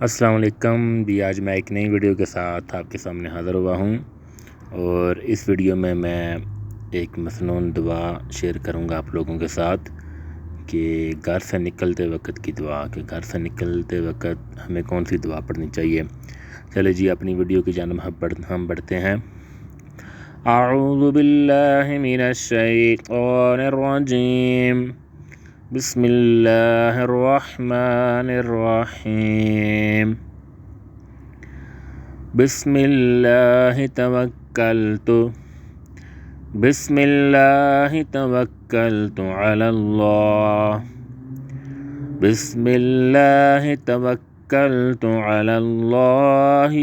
السلام علیکم جی، آج میں ایک نئی ویڈیو کے ساتھ آپ کے سامنے حاضر ہوا ہوں، اور اس ویڈیو میں ایک مسنون دعا شیئر کروں گا آپ لوگوں کے ساتھ کہ گھر سے نکلتے وقت کی دعا، کہ گھر سے نکلتے وقت ہمیں کون سی دعا پڑھنی چاہیے۔ چلے جی، اپنی ویڈیو کی جانب ہم بڑھتے ہیں۔ اعوذ باللہ من الشیطان الرجیم، بسم اللہ الرحمن الرحیم، بسم اللہ توکلت علی اللہ، بسم اللہ توکلت علی اللہ،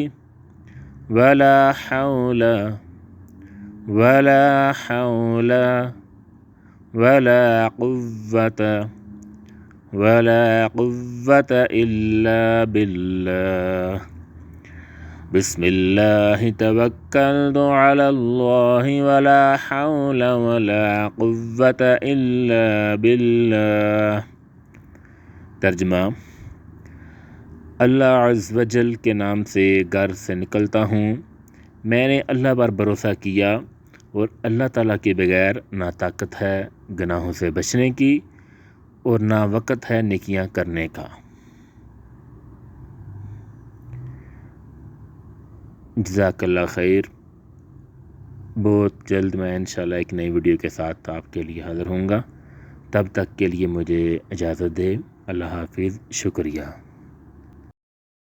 ولا حول ولا قوة إلا بالله، بسم اللہ توکلت علی اللہ، ولا حول ولا قوة إلا بالله۔ ترجمہ: اللہ عز و جل کے نام سے گھر سے نکلتا ہوں۔ میں نے اللہ پر بھروسہ کیا، اور اللہ تعالیٰ کے بغیر نہ طاقت ہے گناہوں سے بچنے کی، اور نہ وقت ہے نیکیاں کرنے کا۔ جزاک اللہ خیر۔ بہت جلد میں انشاءاللہ ایک نئی ویڈیو کے ساتھ آپ کے لیے حاضر ہوں گا۔ تب تک کے لیے مجھے اجازت دے۔ اللہ حافظ، شکریہ۔